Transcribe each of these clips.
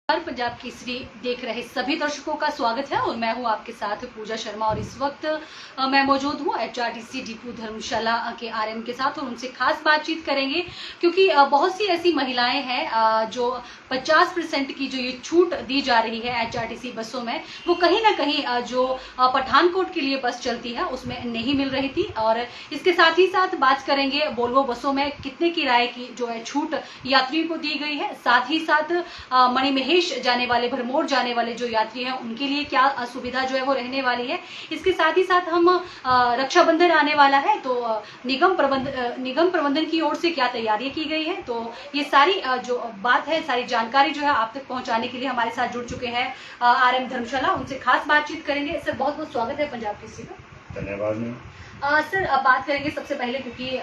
पंजाब केसरी देख रहे सभी दर्शकों का स्वागत है और मैं हूं आपके साथ पूजा शर्मा। और इस वक्त मैं मौजूद हूं एचआरटीसी डिपो धर्मशाला के आरएम के साथ और उनसे खास बातचीत करेंगे क्योंकि बहुत सी ऐसी महिलाएं हैं जो 50% की जो ये छूट दी जा रही है एचआरटीसी बसों में, वो कहीं ना कहीं जो पठानकोट के लिए बस चलती है उसमें नहीं मिल रही थी। और इसके साथ ही साथ बात करेंगे वोल्वो बसों में कितने किराए की जो है छूट यात्रियों को दी गई है, साथ ही साथ मणिमहेश जाने वाले, भरमौर जाने वाले जो यात्री हैं उनके लिए क्या सुविधा जो है वो रहने वाली है। इसके साथ ही साथ हम रक्षाबंधन आने वाला है तो निगम प्रबंधन की ओर से क्या तैयारियां की गई है, तो ये सारी जो बात है, सारी जानकारी जो है आप तक पहुंचाने के लिए हमारे साथ जुड़ चुके हैं आरएम धर्मशाला। उनसे खास बातचीत करेंगे। सर बहुत बहुत स्वागत है पंजाब केसरी का। धन्यवाद। सर अब बात करेंगे सबसे पहले, क्योंकि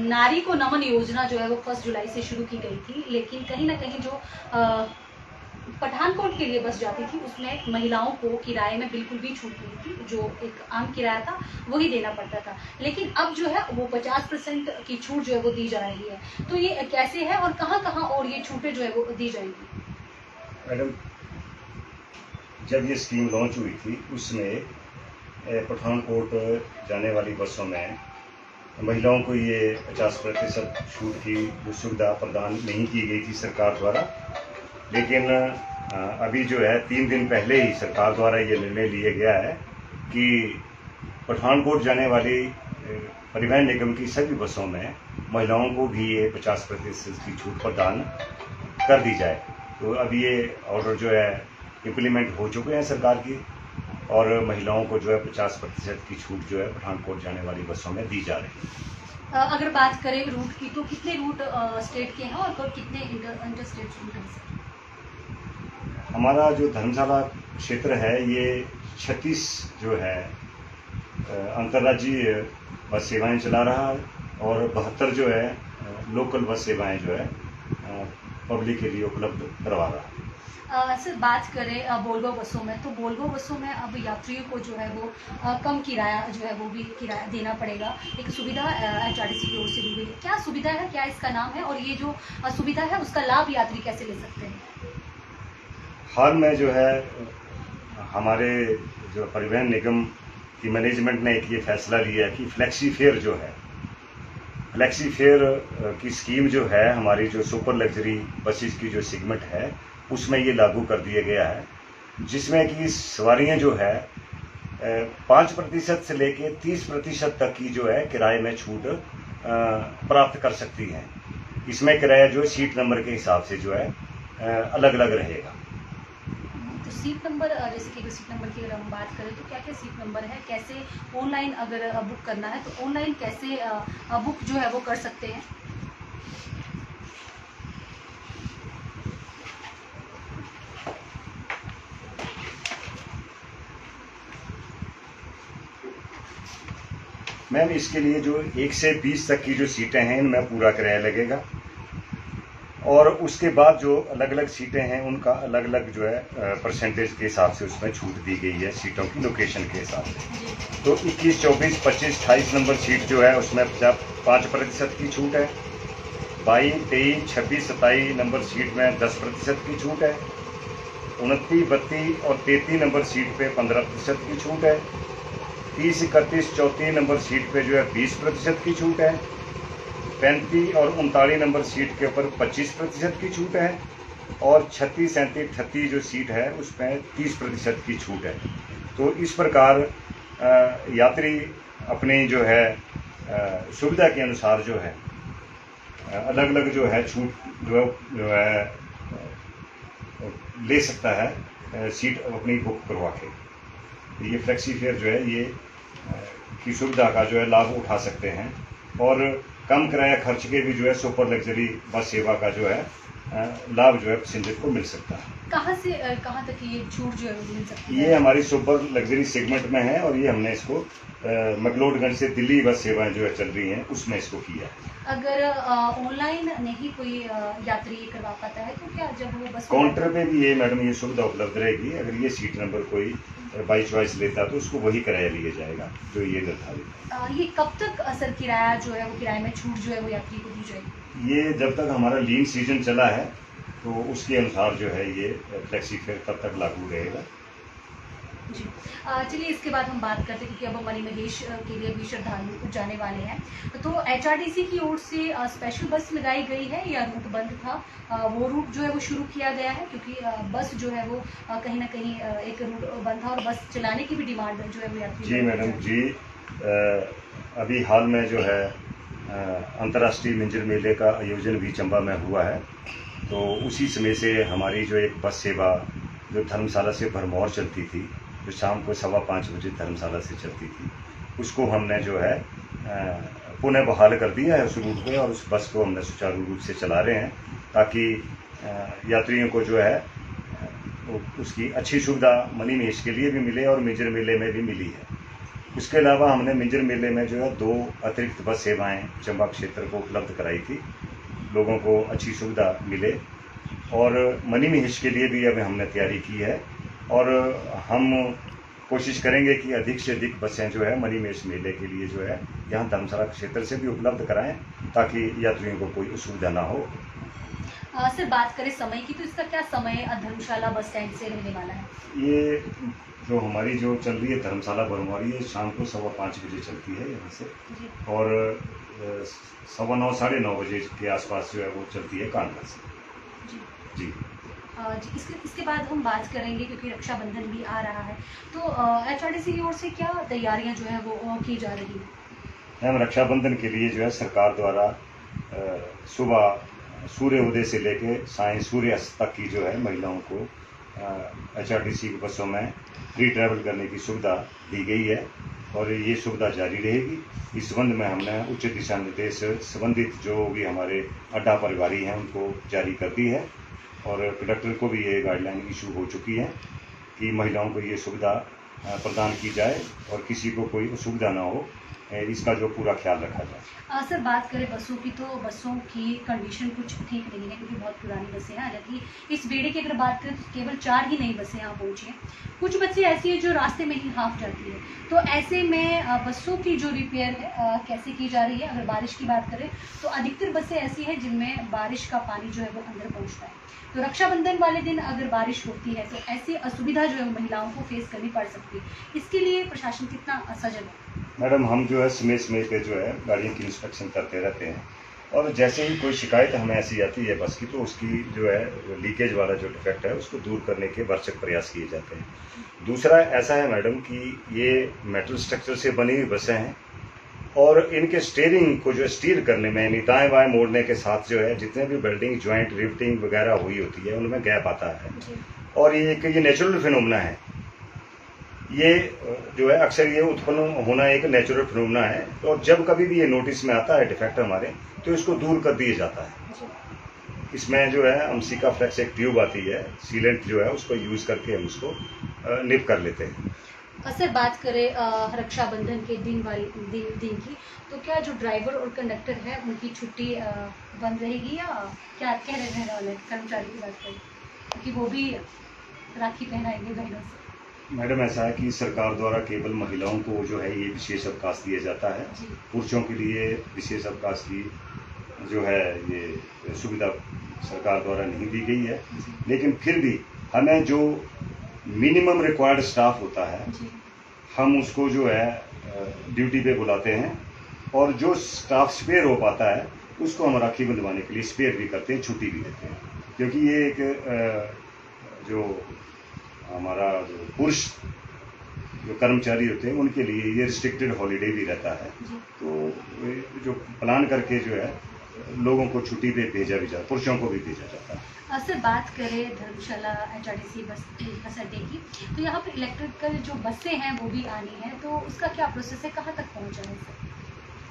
नारी को नमन योजना जो है वो 1 जुलाई से शुरू की गई थी, लेकिन कहीं ना कहीं जो पठानकोट के लिए बस जाती थी उसमें महिलाओं को किराए में बिल्कुल भी छूट नहीं थी। जो एक आम किराया था वही देना पड़ता था, लेकिन अब जो है वो 50% की छूट जो है वो दी जा रही है। तो ये कैसे है और कहां और ये छूटें जो है वो दी जाएंगी? मैडम, जब ये स्कीम लॉन्च हुई थी उसमें पठानकोट जाने वाली बसों में महिलाओं को ये 50% छूट की सुविधा प्रदान नहीं की गई थी सरकार द्वारा। लेकिन अभी जो है 3 दिन पहले ही सरकार द्वारा ये निर्णय लिया गया है कि पठानकोट जाने वाली परिवहन निगम की सभी बसों में महिलाओं को भी ये 50% की छूट प्रदान कर दी जाए। तो अब ये ऑर्डर जो है इम्प्लीमेंट हो चुके हैं सरकार की और महिलाओं को जो है 50% की छूट जो है पठानकोट जाने वाली बसों में दी जा रही है। अगर बात करें रूट की, तो कितने रूट स्टेट के हैं और कितने इंटर स्टेट रूट हैं? हमारा जो धर्मशाला क्षेत्र है ये 36 जो है अंतर्राज्यीय बस सेवाएं चला रहा है और 72 जो है लोकल बस सेवाएं जो है पब्लिक के लिए उपलब्ध करवा रहा है। सर बात करें वोल्वो बसों में, तो वोल्वो बसों में अब यात्रियों को जो है वो कम किराया जो है वो भी किराया देना पड़ेगा। एक सुविधा एचआरटीसी की ओर से दी गई है। क्या सुविधा है, क्या इसका नाम है और ये जो सुविधा है उसका लाभ यात्री कैसे ले सकते हैं? हाल में जो है हमारे जो परिवहन निगम की मैनेजमेंट ने एक ये फैसला लिया है कि फ्लेक्सी फेयर जो है, फ्लेक्सी फेयर की स्कीम जो है हमारी जो सुपर लग्जरी बसेस की जो सेगमेंट है उसमें ये लागू कर दिया गया है, जिसमें कि सवारियां जो है 5% से लेके 30% तक की जो है किराए में छूट प्राप्त कर सकती हैं। इसमें किराया जो है सीट नंबर के हिसाब से जो है अलग अलग रहेगा। तो सीट नंबर, जैसे कि सीट नंबर की अगर हम बात करें तो क्या क्या सीट नंबर है, कैसे ऑनलाइन अगर बुक करना है तो ऑनलाइन कैसे बुक जो है वो कर सकते हैं? मैम, इसके लिए जो 1 से 20 तक की जो सीटें हैं इनमें पूरा किराया लगेगा और उसके बाद जो अलग अलग सीटें हैं उनका अलग अलग जो है परसेंटेज के हिसाब से उसमें छूट दी गई है सीटों की लोकेशन के हिसाब से। तो 21, 24, 25, 28 नंबर सीट जो है उसमें 5% की छूट है। 22, 23, 26, 27 नंबर सीट में 10% की छूट है। 29, 32 और 33 नंबर सीट पे 15% की छूट है। 30, 31, 34 नंबर सीट पे जो है 20% की छूट है। 35 और 39 नंबर सीट के ऊपर 25% की छूट है और 36, 37, 38 जो सीट है उसमें 30% की छूट है। तो इस प्रकार यात्री अपनी जो है सुविधा के अनुसार जो है अलग अलग जो है छूट जो है ले सकता है सीट अपनी बुक करवा के। ये फ्लेक्सी फेयर जो है ये की सुविधा का जो है लाभ उठा सकते हैं और कम किराया खर्च के भी जो है सुपर लग्जरी बस सेवा का जो है लाभ जो है पैसेंजर को मिल सकता है। कहाँ से कहाँ तक ये छूट जो है वो मिल सकती है? ये हमारी सुपर लग्जरी सेगमेंट में है और ये हमने इसको मकलोडगंज से दिल्ली बस सेवाएं जो है चल रही हैं उसमें इसको किया है। अगर ऑनलाइन नहीं कोई यात्री करवा पाता है तो क्या जब वो बस काउंटर पे भी ये मैडम ये सुविधा उपलब्ध रहेगी। अगर ये सीट नंबर कोई बाई चॉइस लेता तो उसको वही किराया लिया जाएगा जो ये निर्धारित है। ये कब तक असर किराया जो है वो किराए में छूट जो है वो यात्री को दी जाएगी? ये जब तक हमारा लीन सीजन चला है तो उसके अनुसार जो है ये फ्लेक्सी फेयर तब तक लागू रहेगा। जी। चलिए इसके बाद हम बात करते हैं, क्योंकि अब मणि महेश के लिए भी श्रद्धालु जाने वाले हैं, तो एचआरटीसी की ओर से स्पेशल बस लगाई गई है या रूट बंद था? वो रूट जो है वो शुरू किया गया है, क्योंकि बस जो है वो कहीं ना कहीं एक रूट बंद था और बस चलाने की भी डिमांड जो है वो यात्री। जी मैडम जी, अभी हाल में जो है अंतर्राष्ट्रीय मिंजर मेले का आयोजन भी चंबा में हुआ है, तो उसी समय से हमारी जो एक बस सेवा जो धर्मशाला से भरमौर चलती थी, जो शाम को 5:15 बजे धर्मशाला से चलती थी, उसको हमने जो है पुनः बहाल कर दिया है उस रूट पे, और उस बस को हमने सुचारू रूप से चला रहे हैं ताकि यात्रियों को जो है उसकी अच्छी सुविधा मणि महेश के लिए भी मिले और मिंजर मेले में भी मिली है। उसके अलावा हमने मिंजर मेले में जो है 2 अतिरिक्त बस सेवाएं चंबा क्षेत्र को उपलब्ध कराई थी, लोगों को अच्छी सुविधा मिले, और मणि महेश के लिए भी अब हमने तैयारी की है, और हम कोशिश करेंगे कि अधिक से अधिक बसें जो है मणि महेश मेले के लिए जो है यहाँ धर्मशाला क्षेत्र से भी उपलब्ध कराएं ताकि यात्रियों को कोई असुविधा ना हो। सर बात करें समय की, तो इसका क्या समय धर्मशाला बस स्टैंड से रहने वाला है? ये जो हमारी जो चल रही है धर्मशाला भरमौर, ये शाम को 5:15 बजे चलती है यहाँ से, और 9:15 साढ़े 9 बजे के आसपास जो है वो चलती है कानपुर से। जी जी, इसके बाद हम बात करेंगे, क्योंकि रक्षाबंधन भी आ रहा है, तो एचआरटीसी की ओर से क्या तैयारियां जो है वो की जा रही है? हम रक्षाबंधन के लिए जो है सरकार द्वारा सुबह सूर्य उदय से लेके सायं सूर्यास्त तक की जो है महिलाओं को एचआरटीसी की बसों में फ्री ट्रैवल करने की सुविधा दी गई है, और ये सुविधा जारी रहेगी। इस संबंध में हमने उच्च दिशा निर्देश संबंधित जो भी हमारे अड्डा परिवारी हैं उनको जारी कर दी है, और कंडक्टर को भी ये गाइडलाइन इशू हो चुकी है कि महिलाओं को ये सुविधा प्रदान की जाए और किसी को कोई असुविधा ना हो, इसका जो पूरा ख्याल रखा जाए। सर बात करें बसों की, तो बसों की कंडीशन कुछ ठीक नहीं है, क्योंकि बहुत पुरानी बसें हैं। हालांकि इस बेड़े की अगर बात करें तो केवल 4 ही नई बसें यहाँ पहुँची हैं, कुछ बसें ऐसी हैं जो रास्ते में ही हाफ जाती है, तो ऐसे में बसों की जो रिपेयर है कैसे की जा रही है? अगर बारिश की बात करें तो अधिकतर बसें ऐसी हैं जिनमें बारिश का पानी जो है वो अंदर पहुँचता है, तो रक्षाबंधन वाले दिन अगर बारिश होती है तो ऐसी असुविधा जो है महिलाओं को फेस करनी पड़ सकती है, इसके लिए प्रशासन कितना सजग है? मैडम हम जो है समय पे जो है गाड़ियों की इंस्पेक्शन करते रहते हैं, और जैसे ही कोई शिकायत हमें ऐसी आती है बस की, तो उसकी जो है लीकेज वाला जो डिफेक्ट है उसको दूर करने के भरसक प्रयास किए जाते हैं। दूसरा ऐसा है मैडम कि ये मेटल स्ट्रक्चर से बनी हुई बसें हैं, और इनके स्टीयरिंग को जो स्टीयर करने में यानी दाएं बाएं मोड़ने के साथ जो है जितने भी बेल्डिंग ज्वाइंट रिफ्टिंग वगैरह हुई होती है उनमें गैप आता है, और ये नेचुरल फिनोमेना है। ये जो है अक्सर ये उत्पन्न होना एक नेचुरल फिनोमेना है, और जब कभी भी ये नोटिस में आता है डिफेक्ट हमारे, तो इसको दूर कर दिया जाता है। इसमें जो है अमसिका फ्लेक्स एक ट्यूब आती है, सीलेंट जो है उसको यूज करके हम उसको निप कर लेते हैं। सर बात करें रक्षाबंधन के दिन की, तो क्या जो ड्राइवर और कंडक्टर है उनकी छुट्टी बंद रहेगी, या क्या कह रहे हैं कर्मचारी की बात करें, क्योंकि वो भी राखी पहनाएंगे बहनों से? मैडम ऐसा है कि सरकार द्वारा केवल महिलाओं को जो है ये विशेष अवकाश दिया जाता है, पुरुषों के लिए विशेष अवकाश की जो है ये सुविधा सरकार द्वारा नहीं दी गई है, लेकिन फिर भी हमें जो मिनिमम रिक्वायर्ड स्टाफ होता है हम उसको जो है ड्यूटी पे बुलाते हैं, और जो स्टाफ स्पेयर हो पाता है उसको हम राखी बंधवाने के लिए स्पेयर भी करते हैं, छुट्टी भी देते हैं, क्योंकि ये एक जो हमारा जो पुरुष जो कर्मचारी होते हैं उनके लिए ये रिस्ट्रिक्टेड हॉलीडे भी रहता है, तो जो प्लान करके जो है लोगों को छुट्टी पे भेजा भी जाता, पुरुषों को भी भेजा जाता है। सर बात करें धर्मशाला एचआरटीसी बस अड्डे की, तो यहाँ पर इलेक्ट्रिकल जो बसें हैं वो भी आनी है, तो उसका क्या प्रोसेस है, कहाँ तक पहुँचा है सर?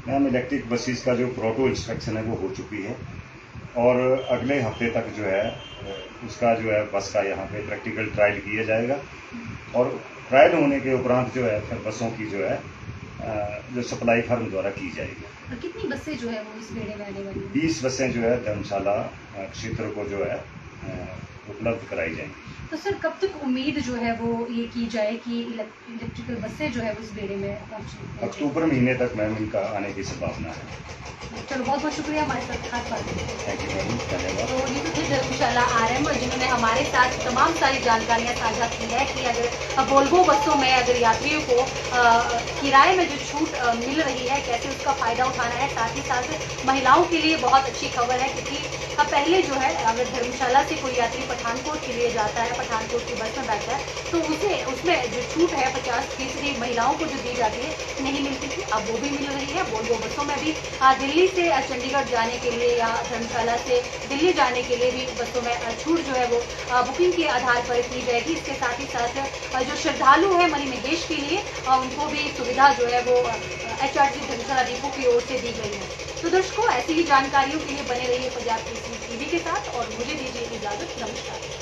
मैम इलेक्ट्रिक बसेस का जो प्रोटो इंस्ट्रक्शन है वो हो चुकी है, और अगले हफ्ते तक जो है उसका जो है बस का यहाँ पे प्रैक्टिकल ट्रायल किया जाएगा, और ट्रायल होने के उपरांत जो है फिर बसों की जो है जो सप्लाई फर्म द्वारा की जाएगी। और कितनी बसें जो है वो इस बेड़े में आने वाली हैं? 20 बसें जो है धर्मशाला क्षेत्र को जो है उपलब्ध कराई जाएंगी। तो सर कब तक उम्मीद जो है वो ये की जाए कि इलेक्ट्रिकल बसें जो है वो इस बेड़े में पहुँचें? अक्टूबर महीने तक मैम इनका आने की संभावना है। चलो बहुत बहुत शुक्रिया हमारे साथ खास बात करने के लिए। थैंक यू मैम, धन्यवाद। तो ये तो थे धर्मशाला आरएम जिन्होंने हमारे साथ तमाम सारी जानकारियां साझा की है कि अगर वोल्वो बसों में अगर यात्रियों को किराए में जो छूट मिल रही है कैसे उसका फ़ायदा उठाना है। साथ ही साथ महिलाओं के लिए बहुत अच्छी खबर है क्योंकि पहले जो है अगर धर्मशाला से कोई यात्री पठानकोट के लिए जाता है, पठानकोट की बस में बैठता है तो उसे उसमें जो छूट है 50% महिलाओं को जो दी जाती है नहीं मिलती थी, अब वो भी मिल रही है। वोल्वो बसों में भी दिल्ली से चंडीगढ़ जाने के लिए या धर्मशाला से दिल्ली जाने के लिए भी बसों में छूट जो है वो बुकिंग के आधार पर की जाएगी। इसके साथ ही साथ जो श्रद्धालु है मणिमहेश के लिए उनको भी सुविधा जो है वो HRTC धर्मशाला डिपो की ओर से दी गई है। तो दर्शकों ऐसी ही जानकारियों के लिए बने रहिए पंजाब केसरी टीवी के साथ और मुझे दीजिए इजाजत। नमस्कार।